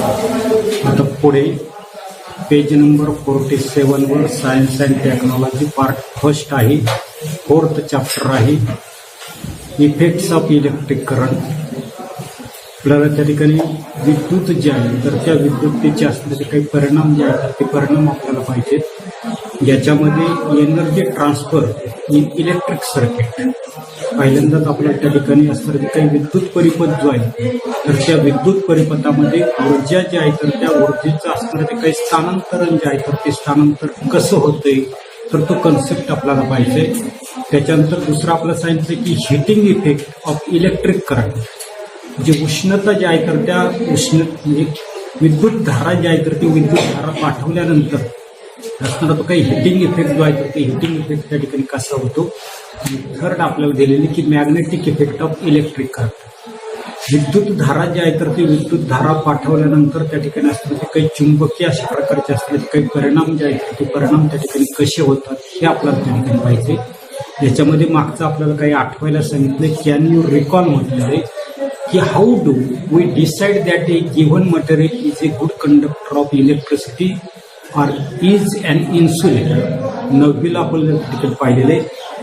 आता पुढे page number 47 वर science and technology part first आहे, 4th चॅप्टर आहे इफेक्ट्स ऑफ इलेक्ट्रिक करंट. आपल्याला त्या ठिकाणी विद्युत जे आहे तर त्या विद्युततेचे असलेले काही परिणाम जे आहेत ते परिणाम आपल्याला पाहिजेत. याच्यामध्ये energy transfer in electric circuit. पहिल्यांदाच आपल्याला त्या ठिकाणी असणारे काही विद्युत परिपथ जो आहे तर त्या विद्युत परिपथामध्ये ऊर्जा जी आहे तर त्या ऊर्जेचं असणारे ते काही स्थानांतरण जे आहे तर ते स्थानांतर कसं होतंय तर तो कन्सेप्ट आपल्याला पाहिजे. त्याच्यानंतर दुसरं आपलं सांगितलं की heating effect of electric current. जे उष्णता जी आहे तर त्या म्हणजे विद्युत धारा जी आहे तर ती विद्युत धारा पाठवल्यानंतर असणारा तो काही हिटिंग इफेक्ट जो आहे तर ते हिटिंग इफेक्ट त्या ठिकाणी कसा होतो. थर्ड आपल्याला दिलेली की magnetic effect of electric current. विद्युत धारा जी आहे तर ती विद्युत धारा पाठवल्यानंतर त्या ठिकाणी असणारे काही चुंबकीय अशा प्रकारचे असलेले काही परिणाम जे आहेत ते परिणाम त्या ठिकाणी कसे होतात हे आपल्याला त्या ठिकाणी पाहिजे. याच्यामध्ये मागचं आपल्याला काही आठवायला सांगितलं. कॅन यू रिकॉल म्हटलेलं आहे की how do we decide that a given material is a good conductor of electricity or is an insulator. 9वीला आपण तिकडे पाहिलेलं आहे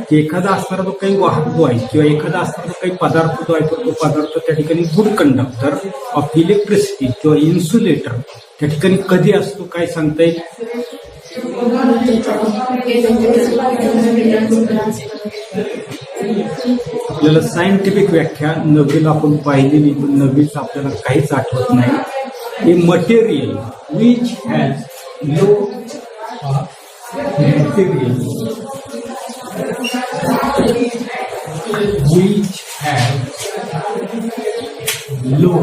की एखादा असणारा तो काही वाहक जो आहे किंवा एखादा असणारा काही पदार्थ जो आहे तो पदार्थ त्या ठिकाणी गुड कंडक्टर ऑफ इलेक्ट्रिसिटी किंवा इन्सुलेटर त्या ठिकाणी कधी असतो काय सांगता येईल. आपल्याला सायंटिफिक व्याख्या 9वीला आपण पाहिलेली पण 9वीचं आपल्याला काहीच आठवत नाही. A material which has low material which has low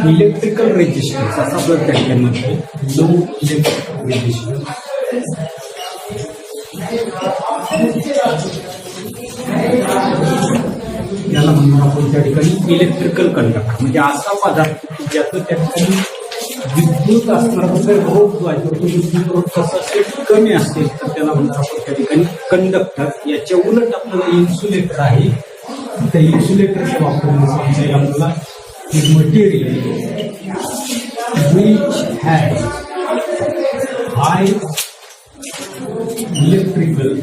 electrical resistance असं आपलं त्या ठिकाणी म्हणतो. लो इलेक्ट्रिकल रेजिस्टन्स याला म्हणून आपण त्या ठिकाणी इलेक्ट्रिकल कंडक्टर म्हणजे असा पदार्थ ज्याचं त्या ठिकाणी विद्युत असणारा रोध जो आहे तो विद्युत रोध कसा असेल कमी असेल तर त्याला म्हणून आपण त्या ठिकाणी कंडक्टर. याच्या उलट आपल्याला इन्सुलेटर आहे. त्या इन्सुलेटरच्या वापरून आपल्याला material which has high electrical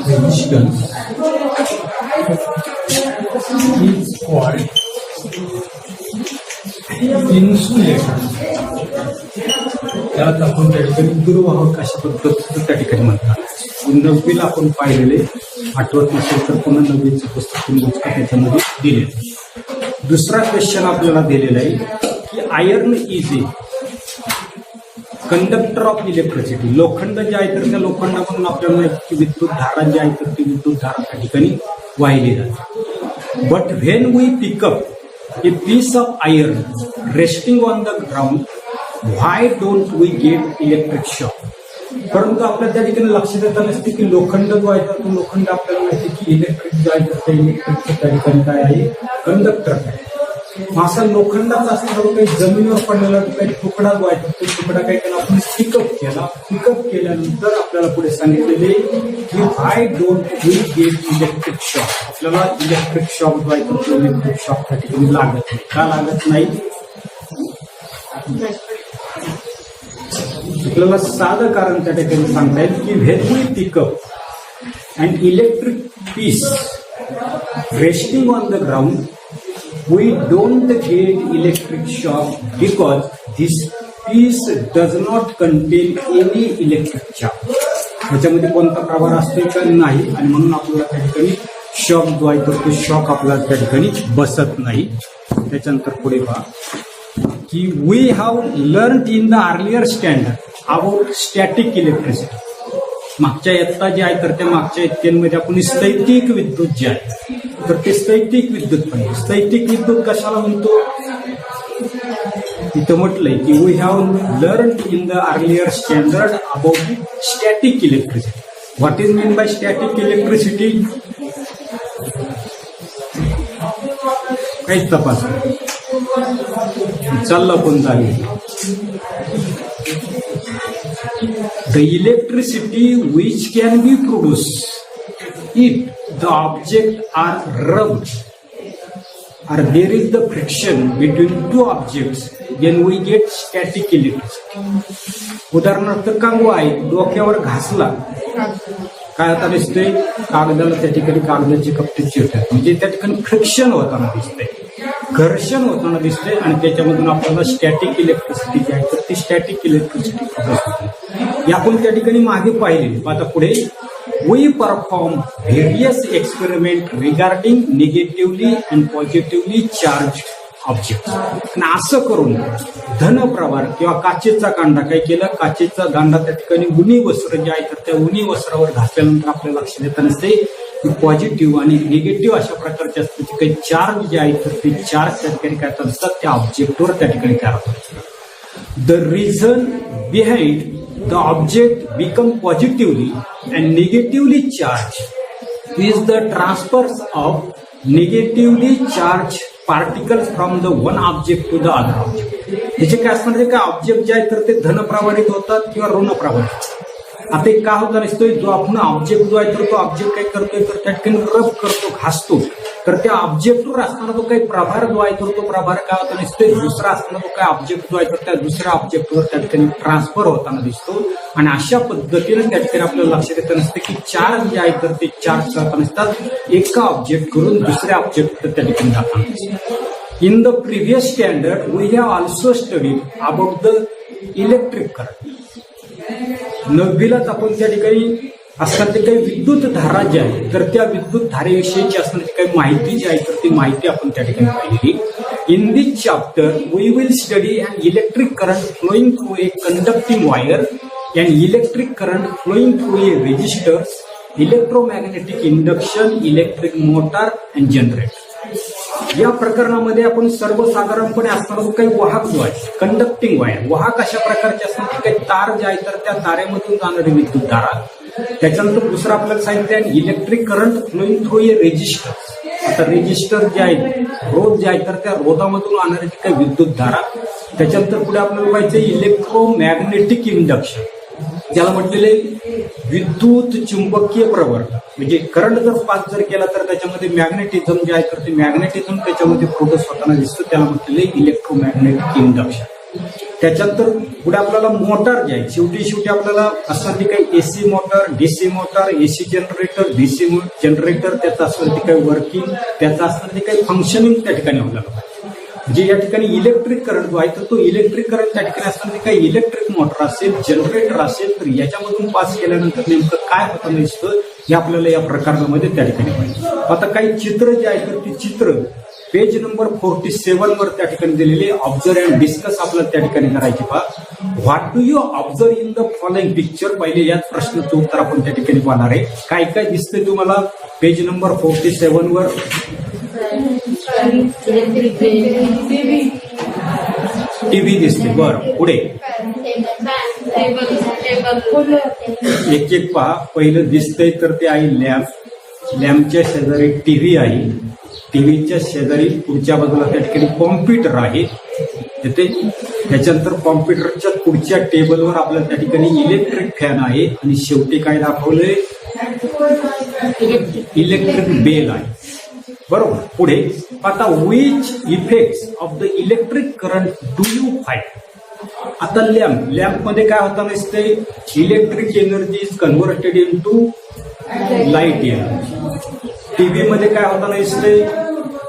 resistance is called insulator. त्याला आपण त्या ठिकाणी दुर्वाहक अशा पद्धतीचं त्या ठिकाणी म्हणतात. 9वीला आपण पाहिलेले आठवत नसेल तर पुन्हा 9वीचं पुस्तक त्याच्यामध्ये दिले. दुसरा क्वेश्चन आपल्याला दिलेला आहे की iron is a conductor of electricity. लोखंड जे आहे तर त्या लोखंडामधून आपल्याला माहिती की विद्युत धारा जी आहे तर ती विद्युत धारा त्या ठिकाणी वाहिली जाते. But when we pick up a piece of iron resting on the ground why don't we get electric shock. परंतु आपल्याला त्या ठिकाणी लक्षात येत नसते की लोखंड जो आहे तर तो लोखंड आपल्याला माहिती की इलेक्ट्रिक जो आहे तर त्या इलेक्ट्रिकचं त्या ठिकाणी काय आहे कंडक्टर आहे. असा लोखंडाचा असणारा काही जमिनीवर पडलेला काही तुकडा जो आहे तो तुकडा काही केला आपण पिकअप केला. पिकअप केल्यानंतर आपल्याला पुढे सांगितलेले की I don't we get electric shock. आपल्याला इलेक्ट्रिक शॉक जो आहे तो इलेक्ट्रिक शॉक त्या ठिकाणी लागत नाही. का लागत नाही. आपल्याला साधं कारण त्या ठिकाणी सांगता येईल की when we pick up and electric piece resting on the ground we don't get electric shock because this piece does not contain any electric charge. त्याच्यामध्ये कोणता प्रभार असतो का नाही आणि म्हणून आपल्याला त्या ठिकाणी शॉक जो आहे तर तो शॉक आपल्याला त्या ठिकाणी बसत नाही. त्याच्यानंतर पुढे पहा की we have learn in the earlier standard about static electricity. मागच्या इयत्ता जे आहे तर त्या मागच्या इयत्तेमध्ये आपण स्थैतिक विद्युत जे आहे तर ते स्थैतिक विद्युत पाहिजे. स्थैतिक विद्युत कशाला म्हणतो. इथं म्हटलंय की we have learn in the earlier standard about static electricity. What is mean by static electricity. काहीच तपास चाललं पण झाली. The electricity which can be produced if the object are rubbed or there is the friction between two objects, then we get static electricity. उदाहरणार्थ Congo आहे, डोक्यावर घासला काय आता दिसतंय, कागदाला त्या ठिकाणी कागदाची कपटी चिरतात, म्हणजे त्या ठिकाणी फ्रिक्शन होताना दिसतंय, घर्षण होताना दिसतंय आणि त्याच्यामधून आपल्याला स्टॅटिक इलेक्ट्रिसिटी जी आहे तर ती स्टॅटिक इलेक्ट्रिसिटी प्रोड्यूस होते. हे आपण त्या ठिकाणी मागे पाहिलेली. आता पुढे we perform various experiment regarding negatively and positively charged objects. आणि असं करून धनप्रभार किंवा काचेचा कांडा काय केलं, काचेचा दांडा त्या ठिकाणी उनी वस्त्र जे आहे तर त्या उनी वस्त्रावर घातल्यानंतर आपल्याला लक्ष देताना असते की पॉझिटिव्ह आणि निगेटिव्ह अशा प्रकारचे असतात काही चार्ज जे आहे तर ते चार्ज त्या ठिकाणी काय असतात त्या ऑब्जेक्टवर त्या ठिकाणी तयार होतात. The reason behind the object become positively and negatively charged is the transfer of negatively charged particles from the one object to the other object. याचे काय असणार आहे का ऑब्जेक्ट जे आहे तर ते धनप्रवाहित होतात किंवा ऋणप्रवाहित. आता एक काय होता नसतोय, जो आपण ऑब्जेक्ट जो आहे तर तो ऑब्जेक्ट काय करतोय तर त्या ठिकाणी रब करतो, घासतो, तर त्या ऑब्जेक्टवर असताना तो काही प्रभार जो आहे तर तो प्रभार काय होता नसतोय, दुसरा असताना तो काय ऑब्जेक्ट जो आहे तर त्या दुसऱ्या ऑब्जेक्टवर त्या ठिकाणी ट्रान्सफर होताना दिसतो. आणि अशा पद्धतीने त्या ठिकाणी आपल्याला लक्षात येतं नसतं की चार्ज जे आहे तर ते चार्ज जाताना नसतात एका ऑब्जेक्ट करून दुसऱ्या ऑब्जेक्ट त्या ठिकाणी जाताना दिसतात. In the previous standard we have also studied about the electric current. 9वीलाच आपण त्या ठिकाणी असणारी काही विद्युत धारा जी आहे तर त्या विद्युत धारेविषयीची असणारी काही माहिती जी आहे तर ती माहिती आपण त्या ठिकाणी पाहिली. In this chapter we will study an electric current flowing through a conducting wire and electric current flowing through a resistors, electromagnetic induction, electric motor and generator. या प्रकरणामध्ये आपण सर्वसाधारणपणे असणारा काही वाहक जो आहे कंडक्टिंग वायर, वाहक अशा प्रकारचे असणार काही तार जे आहे तर त्या तारेमधून जाणारी विद्युत धारा, त्याच्यानंतर दुसरं आपल्याला सांगितलं electric current flowing through a resistor. आता रेजिस्टर जे आहे रोध जे आहे तर त्या रोधामधून आणणारी काही विद्युत धारा, त्याच्यानंतर पुढे आपल्याला पाहिजे इलेक्ट्रोमॅग्नेटिक इंडक्शन, ज्याला म्हटलेले विद्युत चुंबकीय प्रवर्तन, म्हणजे करंट जर पास जर केला तर त्याच्यामध्ये मॅग्नेटिझम जे आहे तर ते मॅग्नेटिझम त्याच्यामध्ये प्रोड्यूस होताना दिसतं, त्याला म्हटलेले इलेक्ट्रोमॅग्नेटिक इंडक्शन. त्याच्यानंतर पुढे आपल्याला मोटार जे आहे शेवटी आपल्याला असणारी काही AC motor, DC motor, AC generator, DC generator, त्याचं असणारी काही वर्किंग, त्याचं असणारी काही फंक्शनिंग त्या ठिकाणी आपल्याला म्हणजे या ठिकाणी इलेक्ट्रिक करंट जो आहे तर तो इलेक्ट्रिक करंट त्या ठिकाणी असताना काही इलेक्ट्रिक मोटर असेल, जनरेटर असेल तर याच्यामधून पास केल्यानंतर नेमकं काय होतं दिसतं हे आपल्याला या प्रकरणामध्ये त्या ठिकाणी पाहिजे. आता काही चित्र जे आहे तर ती चित्र पेज नंबर 47 वर त्या ठिकाणी दिलेले ऑब्झर्व अँड डिस्कस आपल्याला त्या ठिकाणी करायचे. पहा, what do you observe in the following picture. पहिले याच प्रश्नाचं उत्तर आपण त्या ठिकाणी पाहणार आहे. काय काय दिसतंय तुम्हाला पेज नंबर 47 वर. टीव्ही दिसते. बरं, पुढे एक एक पहा. पहिलं दिसतंय तर ते आहे लॅम्प. लॅम्पच्या शेजारी टीव्ही आहे. टीव्हीच्या शेजारी पुढच्या बाजूला त्या ठिकाणी कॉम्प्युटर आहे. त्याच्यानंतर कॉम्प्युटरच्या पुढच्या टेबलवर आपल्याला त्या ठिकाणी इलेक्ट्रिक फॅन आहे आणि शेवटी काय दाखवलंय इलेक्ट्रिक बेल आहे. बरोबर. पुढे आता which effects of the electric current do you find. आता लॅम्प मध्ये काय होता नसते electric energy is converted into light energy. TV मध्ये काय होता नसते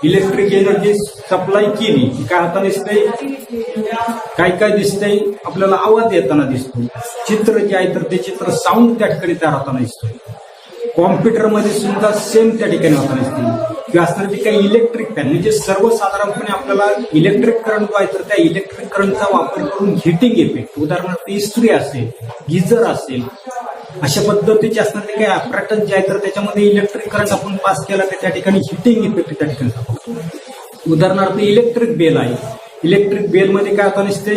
इलेक्ट्रिक एनर्जी सप्लाय केली काय होता नसते काय काय दिसतंय आपल्याला आवाज येताना दिसतो. चित्र जे आहे तर ते चित्र साऊंड त्या ठिकाणी तयार होताना दिसतोय. कॉम्प्युटरमध्ये सुद्धा सेम त्या ठिकाणी होताना दिसते किंवा असणारी काही इलेक्ट्रिक फॅन म्हणजे सर्वसाधारणपणे आपल्याला इलेक्ट्रिक करंट जो आहे तर त्या इलेक्ट्रिक करंटचा वापर करून हिटिंग इफेक्ट उदाहरणार्थ इस्त्री असेल, गिझर असेल, अशा पद्धतीचे असणारे काही ॲपरेटस जे आहे तर त्याच्यामध्ये इलेक्ट्रिक करंट आपण पास केला तर त्या ठिकाणी हिटिंग इफेक्ट त्या ठिकाणी दाखवतो. उदाहरणार्थ इलेक्ट्रिक बेल आहे. इलेक्ट्रिक बेलमध्ये काय होतं नसते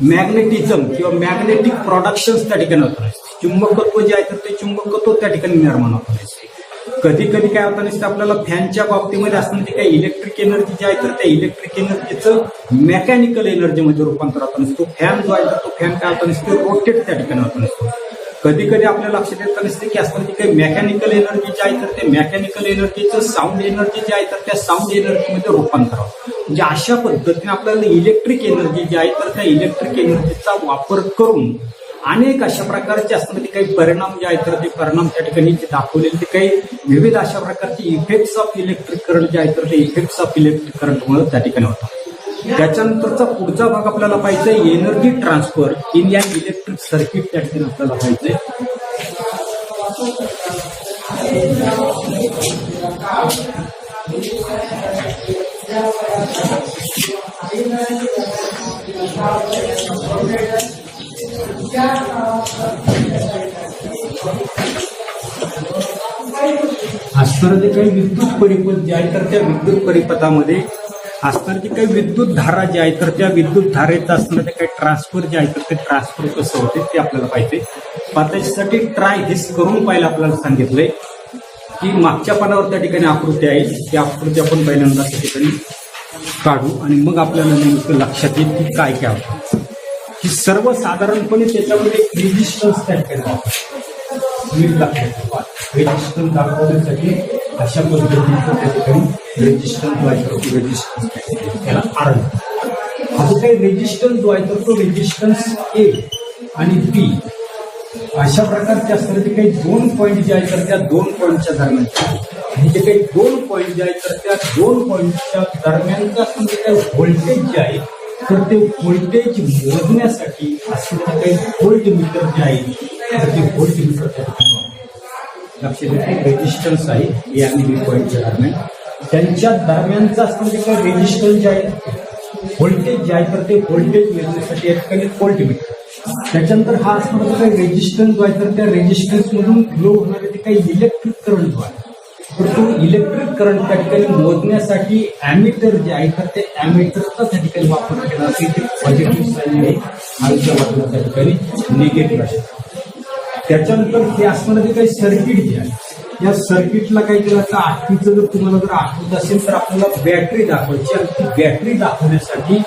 मॅग्नेटिझम किंवा मॅग्नेटिक प्रोडक्शन त्या ठिकाणी होतं नसते. चुंबकत्व जे आहे तर ते चुंबकत्व त्या ठिकाणी निर्माण होतं नसते. कधी कधी काय होतं नसते आपल्याला फॅनच्या बाबतीमध्ये असणारी काही इलेक्ट्रिक एनर्जी जी आहे तर त्या इलेक्ट्रिक एनर्जीचं मेकॅनिकल एनर्जीमध्ये रूपांतर होतं नसतो. फॅन जो आहे तर तो फॅन काय होता नसतो रोटेट त्या ठिकाणी होता नसतो. कधी कधी आपल्या लक्षात येत नसते की असताना जी काही मेकॅनिकल एनर्जी जी आहे तर ते मेकॅनिकल एनर्जीचं साऊंड एनर्जी जी आहे तर त्या साऊंड एनर्जीमध्ये रूपांतर होतं. म्हणजे अशा पद्धतीने आपल्याला इलेक्ट्रिक एनर्जी जी आहे तर त्या इलेक्ट्रिक एनर्जीचा वापर करून अनेक अशा प्रकारचे असताना काही परिणाम जे आहेत तर ते परिणाम त्या ठिकाणी जे दाखवलेले ते काही विविध अशा प्रकारचे इफेक्ट्स ऑफ इलेक्ट्रिक करंट जे आहेत तर ते इफेक्ट्स ऑफ इलेक्ट्रिक करंटमुळे त्या ठिकाणी होतात. त्याच्यानंतरचा पुढचा भाग आपल्याला पाहिजे एनर्जी ट्रान्सफर इन या इलेक्ट्रिक सर्किट त्या ठिकाणी आपल्याला पाहिजे. असणारं जे काही विद्युत परिपथ जे आहे तर त्या विद्युत परिपथामध्ये असणारी जी काही विद्युत धारा जी आहे तर त्या विद्युत धारेचं असणारं जे काही ट्रान्सफर जे आहे तर ते ट्रान्सफर कसं होते ते आपल्याला पाहिजे. त्याच्यासाठी ट्राय हेच करून पाहिलं आपल्याला सांगितलंय की मागच्या पानावर त्या ठिकाणी आकृती आहे ती आकृती आपण पहिल्यांदा त्या ठिकाणी काढू आणि मग आपल्याला नेमकं लक्षात येईल की काय काय होतं. की सर्वसाधारणपणे त्याच्यामध्ये एक रेजिस्टन्स त्या ठिकाणी रेजिस्टन्स दाखवण्यासाठी अशा पद्धतीचं त्या ठिकाणी रेजिस्टन्स त्याला आर हा जो काही रेजिस्टन्स जो आहे तर तो रेजिस्टन्स ए आणि बी अशा प्रकारचे असणारे जे काही दोन पॉईंट जे आहेत तर त्या दोन पॉईंटच्या दरम्यान आणि जे काही दोन पॉईंट जे आहेत तर त्या दोन पॉईंटच्या दरम्यानचं असणारं जे काही व्होल्टेज जे आहे तर ते व्होल्टेज मोजण्यासाठी असणारे काही व्होल्टमीटर जे आहे तर ते व्होल्टमीटर त्या ठिकाणी लक्षात येते. रेजिस्टन्स आहे ए आणि बी पॉईंटच्या दरम्यान त्यांच्या दरम्यानचं असणारं जे काही रेजिस्टन्स जे आहे व्होल्टेज जे आहे तर ते व्होल्टेज मोजण्यासाठी या ठिकाणी व्होल्टमीटर. त्याच्यानंतर हा असणारा जो काही रेजिस्टन्स जो आहे तर त्या रेजिस्टन्स मधून फ्लो होणारे जे काही इलेक्ट्रिक करंट जो आहे तर तो इलेक्ट्रिक करंट त्या ठिकाणी मोजण्यासाठी अॅमीटर जे आहे तर ते अॅमीटरचा त्या ठिकाणी वापर केला असेल ते पॉझिटिव्ह साईन आहे खालच्या बाजूला त्या ठिकाणी निगेटिव्ह असेल. त्याच्यानंतर हे असणारं जे काही सर्किट जे आहे या सर्किटला काही केलं तर आठवीचं जर तुम्हाला जर आठवत असेल तर आपल्याला बॅटरी दाखवायची आणि ती बॅटरी दाखवण्यासाठी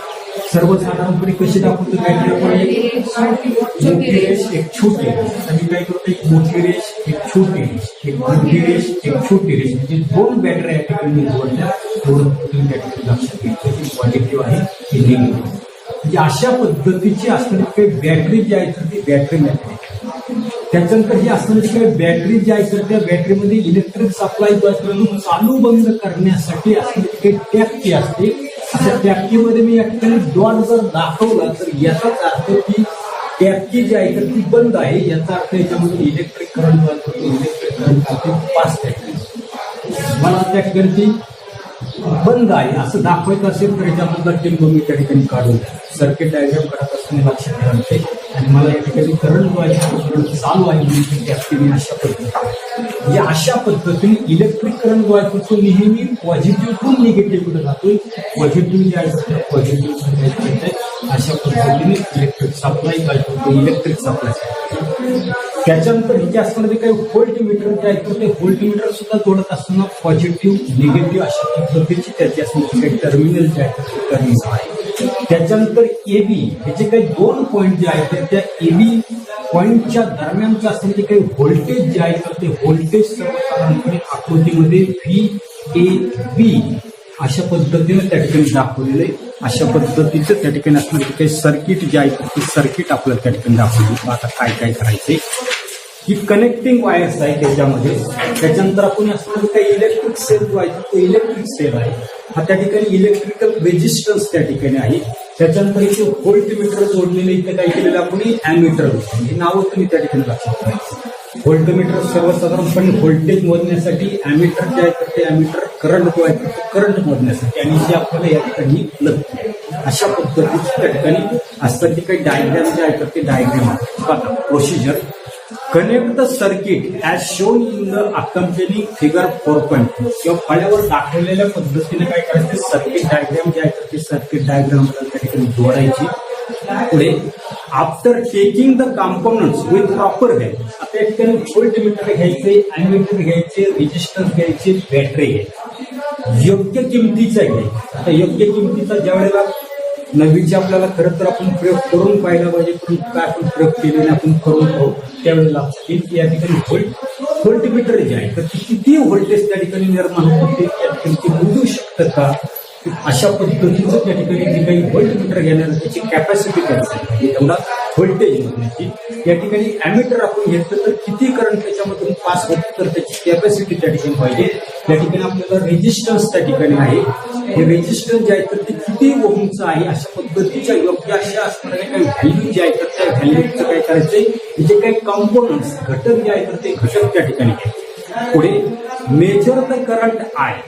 सर्वसाधारणपणे कशी दाखवतो बॅटरी आपण एक मोठी रेष एक छोटी रेष आणि काय करतो एक मोठी रेष एक छोटी रेष एक मोठी रेष एक छोटी रेष म्हणजे दोन बॅटरी या ठिकाणी जोडल्या दोन त्या ठिकाणी लक्षात घ्यायचं की पॉझिटिव्ह आहे की निगेटिव्ह. म्हणजे अशा पद्धतीची असणारी काही बॅटरी जी आहे तर ती बॅटरी मॅग्नेटिक. त्याच्यानंतर ही असणारी काही बॅटरी जी आहे तर त्या बॅटरीमध्ये इलेक्ट्रिक सप्लाय जो असतो चालू बंद करण्यासाठी असणारी काही टॅपची असते. त्या टॅपकीमध्ये मी या ठिकाणी डॉट जर दाखवला तर याचाच अर्थ की टॅपकी जी आहे तर ती बंद आहे याचा अर्थ याच्यामध्ये इलेक्ट्रिक करंट जो असतो इलेक्ट्रिक करंट पास मला त्या ठिकाणी ती बंद आहे असं दाखवायचं असेल तर याच्यामधला टिंब मी त्या ठिकाणी काढून सर्किट डायग्राम करत असताना लक्षात ठेवायचे आणि मला या ठिकाणी करंट जो आहे करंट चालू आहे म्हणून टॅपकी अशा पद्धतीने म्हणजे अशा पद्धतीने इलेक्ट्रिक करंट जो आहे तो नेहमी पॉझिटिव्हतून निगेटिव्हकडे जातोय. पॉझिटिव्ह जे आहे पॉझिटिव्ह अशा पद्धतीने इलेक्ट्रिक सप्लाय काय करतो इलेक्ट्रिक सप्लाय. त्याच्यानंतर हे असणारे जे काही व्होल्टमीटर जे आहे तर ते व्होल्टमीटर सुद्धा जोडत असताना पॉझिटिव्ह निगेटिव्ह अशा पद्धतीची त्याची असणारे काही टर्मिनल जे आहेत ते टर्मिनल आहे. त्याच्यानंतर एबी हे जे काही दोन पॉईंट जे आहेत त्या एबी पॉईंटच्या दरम्यानचं असणारे जे काही व्होल्टेज जे आहे तर ते व्होल्टेज सर्वसाधारणपणे आकृतीमध्ये VAB अशा पद्धतीने त्या ठिकाणी दाखवलेलं आहे. अशा पद्धतीचं त्या ठिकाणी असणारे काही सर्किट जे आहे ते सर्किट आपल्याला त्या ठिकाणी दाखवली. आता काय काय करायचंय ही कनेक्टिंग वायर्स आहे त्याच्यामध्ये. त्याच्यानंतर आपण असणारे काही इलेक्ट्रिक सेल जो आहे तो इलेक्ट्रिक सेल आहे हा त्या ठिकाणी इलेक्ट्रिकल रेजिस्टन्स त्या ठिकाणी आहे. त्याच्यानंतर इथे व्होल्टमीटर जोडलेले इथे काय केलेलं आपण अॅमीटर हे नावं तुम्ही त्या ठिकाणी लक्षात ठेवायचं. व्होल्टमीटर सर्वसाधारणपणे व्होल्टेज मोजण्यासाठी अॅमीटर जे आहे तर ते अॅमीटर करंट जो आहे करंट मोजण्यासाठी आणि जे आपल्याला या ठिकाणी लगते अशा पद्धतीचे त्या ठिकाणी असतात. जे काही डायग्राम जे आहे तर ते डायग्राम आहे. Procedure connect the circuit as shown in the accompanying figure 4.2 किंवा फळ्यावर दाखवलेल्या पद्धतीने काय करायचं सर्किट डायग्राम जे आहे तर ते सर्किट डायग्राम त्या ठिकाणी जोडायची. पुढे after taking the components with proper value आता या ठिकाणी व्होल्टमीटर घ्यायचे अॅमीटर घ्यायचे रेजिस्टन्स घ्यायचे बॅटरी घ्यायची योग्य किमतीचा घ्यायचा. आता योग्य किमतीचा ज्या वेळेला नवीनचे आपल्याला खरं तर आपण प्रयोग करून पाहिला पाहिजे परंतु काय आपण प्रयोग केलेले आपण करून पाहू त्यावेळेला लक्षात येईल की या ठिकाणी व्होल्टमीटर जे आहे तर किती व्होल्टेज त्या ठिकाणी निर्माण होते या ठिकाणी ते मोजू शकतं का. अशा पद्धतीचं त्या ठिकाणी जे काही व्होल्टमीटर घेणार त्याची कॅपॅसिटी काय एवढा व्होल्टेज मोजण्याची. या ठिकाणी ॲमीटर आपण घेतलं तर किती करंट त्याच्यामधून पास होतं तर त्याची कॅपॅसिटी त्या ठिकाणी पाहिजे. त्या ठिकाणी आपल्याला रेजिस्टन्स त्या ठिकाणी आहे. हे रेजिस्टन्स जे आहे तर ते किती ओहमचं आहे अशा पद्धतीच्या योग्य अशा असणाऱ्या काही व्हॅल्यू जे आहे तर त्या व्हॅल्यूचं काय करायचंय जे काही कॉम्पोनंट्स घटक जे आहे तर ते घटक त्या ठिकाणी आहे. पुढे मेजर द करंट आहे.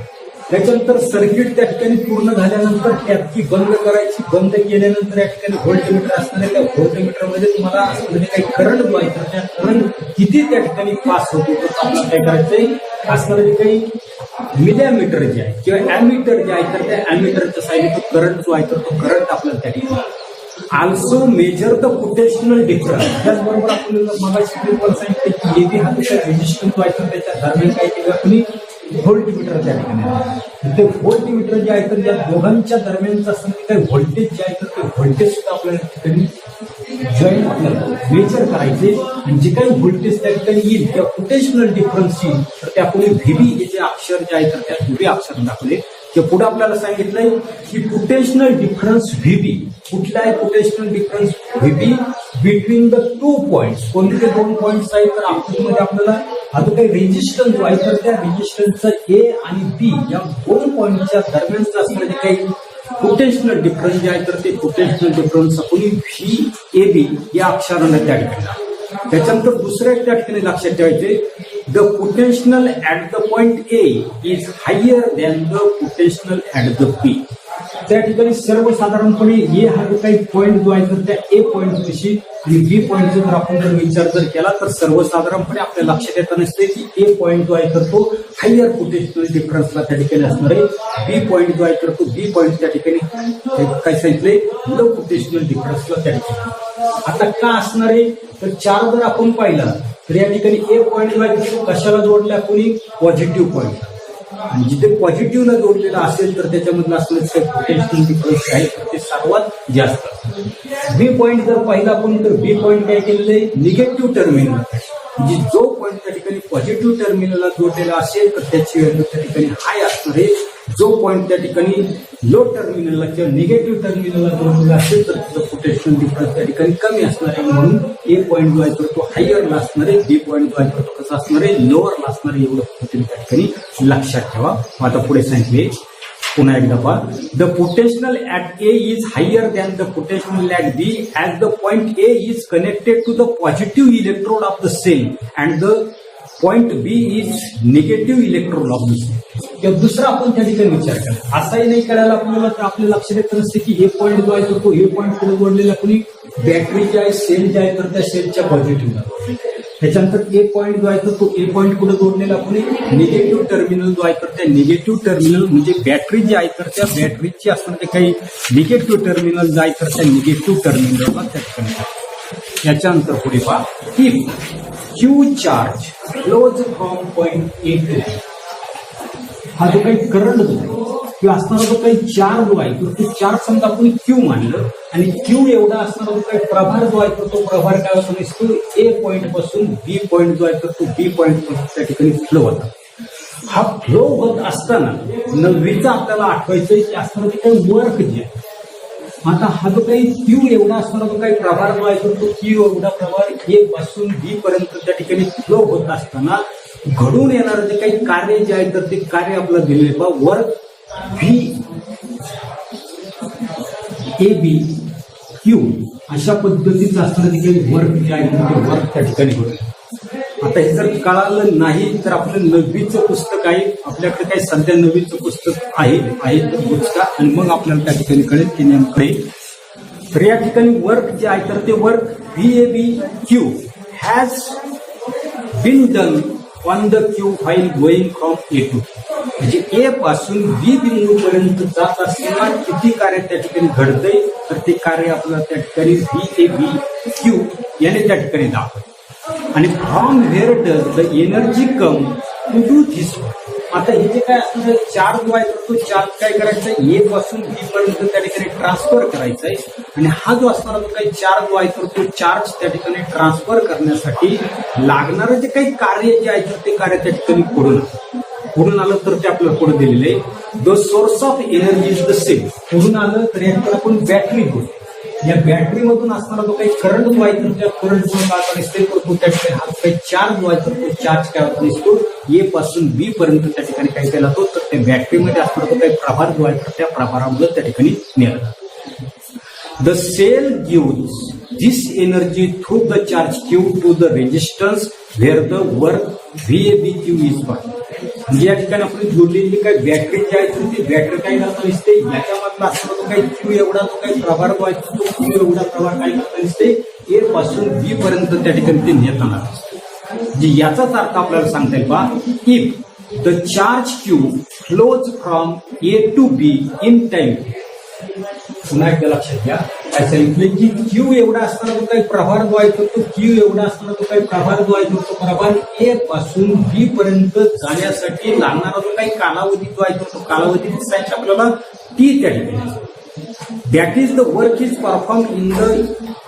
त्याच्यानंतर सर्किट त्या ठिकाणी पूर्ण झाल्यानंतर टॅपची बंद करायची. बंद केल्यानंतर या ठिकाणी व्होल्टमीटर असणाऱ्या त्या व्होल्टमीटरमध्ये तुम्हाला असणारे काही करंट जो आहे तर त्या करंट किती त्या ठिकाणी पास होतो तर आपल्याला काय करायचंय असणारे जे काही मिलिमीटर जे आहे किंवा ॲमीटर जे आहे तर त्या ॲमीटरच्या साईडने तो करंट जो आहे तर तो करंट आपल्याला त्या ठिकाणी also measure the potential difference. त्याचबरोबर आपल्याला मगाशी सांगितलं की एबी हा त्याचा रेजिस्टन्स जो आहे तर त्याच्या दरम्यान काय केलं आपण व्होल्टमीटर त्या ठिकाणी. ते व्होल्टमीटर जे आहे तर या दोघांच्या दरम्यानचं असणारे काही व्होल्टेज जे आहे तर ते व्होल्टेज सुद्धा आपल्याला ठिकाणी जॉईन आपल्याला मेजर करायचे आणि जे काही व्होल्टेज त्या ठिकाणी येईल किंवा पोटेन्शियल डिफरन्स येईल तर त्या पुढे व्हीबी हे जे अक्षर जे आहे तर त्या व्हीबी अक्षर दाखवले. ते पुढे आपल्याला सांगितलंय की पोटेन्शियल डिफरन्स व्हीबी कुठला आहे. Potential difference VB between the 2 points. कोणते 2 पॉइंट्स आहेत तर आकृतीमध्ये आपल्याला आता काही रेजिस्टन्स जो आहे तर त्या रेजिस्टन्सचा ए आणि बी या 2 पॉइंटच्या दरम्यानचं असणारे जे काही पोटेन्शियल डिफरन्स जे आहे तर ते पोटेन्शियल डिफरन्स आपण VAB या अक्षराने त्या ठिकाणी. त्याच्यानंतर दुसऱ्या त्या ठिकाणी लक्षात ठेवायचे the potential at the point A is higher than the potential at the B. त्या ठिकाणी सर्वसाधारणपणे ए हा जो काही पॉईंट जो आहे तर त्या ए पॉईंट पाशी आणि बी पॉईंटचा जर आपण जर विचार जर केला तर सर्वसाधारणपणे आपल्या लक्षात येत नसते की ए पॉईंट जो आहे तर तो हायर पोटेन्शियल डिफरन्सला त्या ठिकाणी असणार आहे. बी पॉईंट जो आहे तर तो बी पॉईंट त्या ठिकाणी काय सांगितलंय लो पोटेन्शियल डिफरन्सला त्या ठिकाणी. आता का असणार आहे तर 4 जर आपण पाहिला तर या ठिकाणी ए पॉईंट जो आहे तो कशाला जोडला कोणी पॉझिटिव्ह पॉईंट आणि जिथे पॉझिटिव्हला जोडलेला असेल तर त्याच्यामधलं असलेलं पोटेन्शियल डिफरन्स आहे तर ते सर्वात जास्त. बी पॉईंट जर पाहिला आपण तर बी पॉईंट काय केलेलं आहे निगेटिव्ह टर्मिनल. म्हणजे जो पॉईंट त्या ठिकाणी पॉझिटिव्ह टर्मिनलला जोडलेला असेल तर त्याची व्हॅल्यू त्या ठिकाणी हाय असणार आहे. जो पॉईंट त्या ठिकाणी लो टर्मिनलला किंवा निगेटिव्ह टर्मिनलला जोडलेला असेल तर त्याचं पोटेन्शियल डिफरन्स त्या ठिकाणी कमी असणार आहे. म्हणून ए पॉईंट जो आहे तर तो हायरला असणार आहे. बी पॉईंट जो आहे तर तो कसा असणार आहे लोअरला असणार आहे. एवढं पद्धतीने त्या ठिकाणी लक्षात ठेवा. आता पुढे सांगितले पुन्हा एकदा पहा the potential at A is higher than the potential at B at the point A is connected to the positive electrode of the cell and the point B is negative electrode of the cell. किंवा दुसरा आपण त्या ठिकाणी विचार करा. असाही नाही करायला आपल्याला तर आपल्या लक्षात येत नसते की ए पॉईंट जो आहे तर तो ए पॉईंट पुढे जोडलेला कोणी बॅटरी जे आहे सेल जे आहे तर त्या सेलच्या पॉझिटिव्हला. त्याच्यानंतर ए पॉईंट जो आहे तर तो ए पॉईंट कुठे जोडलेला कोणी निगेटिव्ह टर्मिनल जो आहे तर त्या निगेटिव्ह टर्मिनल म्हणजे बॅटरी जी आहे तर त्या बॅटरीची असणारे काही निगेटिव्ह टर्मिनल जे आहे तर त्या निगेटिव्ह टर्मिनलला त्या ठिकाणी. त्याच्यानंतर पुढे पहा if Q charge flows from point A to हा जो काही करंट जो आहे किंवा असणारा जो काही चार्ज जो आहे तर तो चार्ज समजा आपण क्यू मानलं आणि क्यू एवढा असणारा जो काही प्रभार जो आहे तर तो प्रभार काय होतो दिसतो ए पॉईंट पासून बी पॉईंट जो आहे तर तो बी पॉईंट पासून त्या ठिकाणी फ्लो होता. हा फ्लो होत असताना 9वीचा आपल्याला आठवायचंय की असणारं जे काही वर्क जे आहे. आता हा जो काही क्यू एवढा असणारा जो काही प्रभार जो आहे तर तो क्यू एवढा प्रभार ए पासून बी पर्यंत त्या ठिकाणी फ्लो होत असताना घडून येणारं जे काही कार्य जे आहे तर ते कार्य आपलं दिलेलं पहा work V A B Q अशा पद्धतीचं असणारं जे काही वर्क जे आहे ते वर्क त्या ठिकाणी होतं. आता हे जर कळालं नाही तर आपलं 9वीचं पुस्तक आहे आपल्याकडे काही सध्या 9वीचं पुस्तक आहे तर पुस्तक आणि मग आपल्याला त्या ठिकाणी कळेल की नेमकडे. तर या ठिकाणी वर्क जे आहे तर ते work VABQ has been done on the Q while going from A to. म्हणजे ए पासून बी बिंदू पर्यंत जात असताना किती कार्य त्या ठिकाणी घडतंय तर ते कार्य आपल्याला त्या ठिकाणी VABQ याने त्या ठिकाणी दाखवतं. आणि from where does the energy come to do this work. आता हे जे काय असणार चार्ज जो आहे तर तो चार्ज काय करायचा ए पासून बी पर्यंत त्या ठिकाणी ट्रान्सफर करायचा आहे आणि हा जो असणारा जो काही चार्ज जो आहे तर तो चार्ज त्या ठिकाणी ट्रान्सफर करण्यासाठी लागणारं जे काही कार्य जे आहे तर ते कार्य त्या ठिकाणी पुढून आलं तर ते आपल्याला पुढे दिलेलं आहे. The source of energy is the same. पुढून आलं तर याकडे आपण बॅटरी बोलू. या बॅटरीमधून असणारा जो काही करंट जो आहे तर त्या करंट काय असते तर तो त्या ठिकाणी हा काही चार्ज जो आहे तर तो चार्ज काय होता दिसतो ए पासून बी पर्यंत त्या ठिकाणी काय केला जातो तर त्या बॅटरीमध्ये असणारा जो काही प्रभार जो आहे तर त्या प्रभारामुळे त्या ठिकाणी नेला जातो. The cell gives this energy through the charge Q to the resistance where the work VABQ is found. म्हणजे या ठिकाणी आपण जोडलेली काही बॅटरी जी आहे तर ती बॅटरी काय करता दिसते याच्यामधला असणारा जो काही क्यू एवढा जो काही प्रभार जो आहे तो क्यू एवढा प्रभार काय करता दिसते ए पासून बी पर्यंत त्या ठिकाणी ते नेताना दिसते. म्हणजे याचाच अर्थ आपल्याला सांगता येईल बा if the charge Q flows from A to B in time. पुन्हा एकदा लक्षात घ्या काय सांगितलं की क्यू एवढा असताना तो काही प्रभार जो आहे तो क्यू एवढा असताना तो काही प्रभार जो आहे तो प्रभार ए पासून बी पर्यंत जाण्यासाठी लागणारा जो काही कालावधी जो आहे तो कालावधी दिसायचा आपल्याला टी त्या ठिकाणी. That is the work is perform in the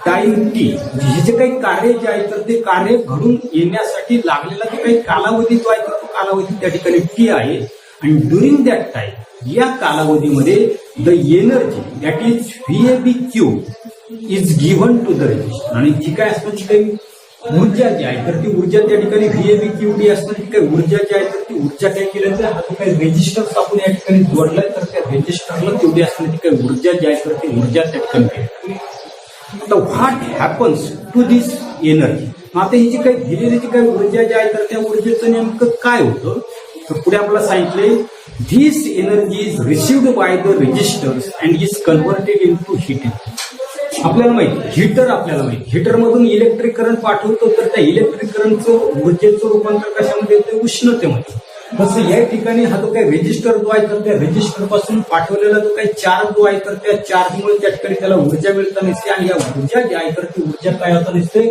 time T. हे जे काही कार्य जे आहे तर ते कार्य घडून येण्यासाठी लागलेला जो काही कालावधी जो आहे तो कालावधी त्या ठिकाणी टी आहे आणि ड्युरिंग दॅट टाइम या कालावधीमध्ये the energy that is VABQ is given to the resistor. आणि जी काय असतं जी काही ऊर्जा जी आहे तर ती ऊर्जा त्या ठिकाणी VABQD असणार. जी काही ऊर्जा जी आहे तर ती ऊर्जा काय केली तर हा जो काही रेजिस्टर आपण या ठिकाणी जोडलाय तर त्या रेजिस्टरला तेवढी असणारी जी काही ऊर्जा जी आहे तर ती ऊर्जा त्या ठिकाणी केली. आता what happens to this energy. आता ही जी काही दिलेली जी काही ऊर्जा जी आहे तर त्या ऊर्जेचं नेमकं काय होतं तर पुढे आपल्याला सांगितले this energy is received by the resistors and is converted into heat. आपल्याला माहिती हीटर मधून इलेक्ट्रिक करंट पाठवतो तर त्या इलेक्ट्रिक करंटचं ऊर्जेचं रूपांतर कशामध्ये येतं उष्णतेमध्ये. तसं या ठिकाणी हा जो काही रेजिस्टर जो आहे तर त्या रेजिस्टर पासून पाठवलेला जो काही चार्ज जो आहे तर त्या चार्जमुळे त्या ठिकाणी त्याला ऊर्जा मिळता नसते आणि या ऊर्जा जी आहे तर ती ऊर्जा काय होता नसते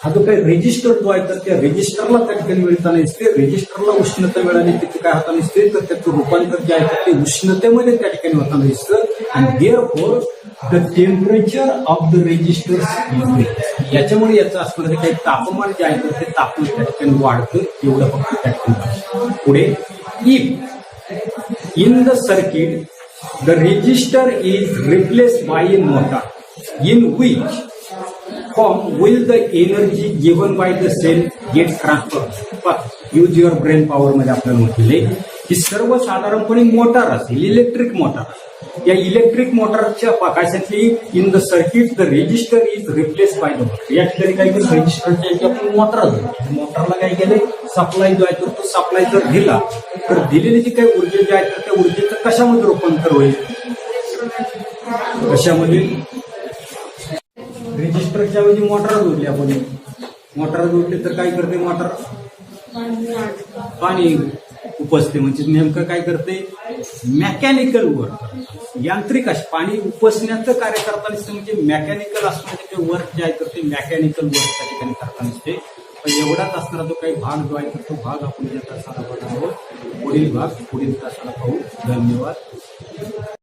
हा जो काही रेजिस्टर जो आहे तर त्या रेजिस्टरला त्या ठिकाणी मिळता नसते. रेजिस्टरला उष्णता मिळाली त्याची काय होता नसते तर त्याचं रूपांतर जे आहे तर ते उष्णतेमध्ये त्या ठिकाणी होता नसतं आणि therefore the temperature of the resistor याच्यामुळे याचं असणारं काही तापमान जे आहे तर ते तापमान त्या ठिकाणी वाढतं एवढं फक्त त्या ठिकाणी. पुढे if in the circuit the resistor is replaced by a motor in which form will the energy given by the cell get transfer. Use your brain power मध्ये आपल्याला म्हटले की सर्वसाधारणपणे मोटार असेल इलेक्ट्रिक मोटार या इलेक्ट्रिक मोटरच्या पाकाशातली in the circuit the resistor is replace by the motor. या ठिकाणी काय केलं रेजिस्टरच्या आपण मोटरला काय केलं सप्लाय जो आहे तो सप्लाय जर दिला तर दिलेली जी काही ऊर्जा जी आहे तर त्या ऊर्जेचं कशामध्ये रूपांतर होईल कशामध्ये रेजिस्टरच्या ऐवजी मोटर जोडली आपण मोटर जोडली तर काय करते मोटर पाणी उपसते म्हणजे नेमकं काय करते मेकॅनिकल वर्क यांत्रिक पाणी उपसण्याचं कार्य करताना म्हणजे मेकॅनिकल असणारे जे वर्क जे आहे तर ते मेकॅनिकल वर्क त्या ठिकाणी करताना दिसते. पण एवढाच असणारा जो काही भाग जो आहे तर तो भाग आपण या तासाला बघणार आहोत. पुढील भाग पुढील तासाला पाहू. धन्यवाद.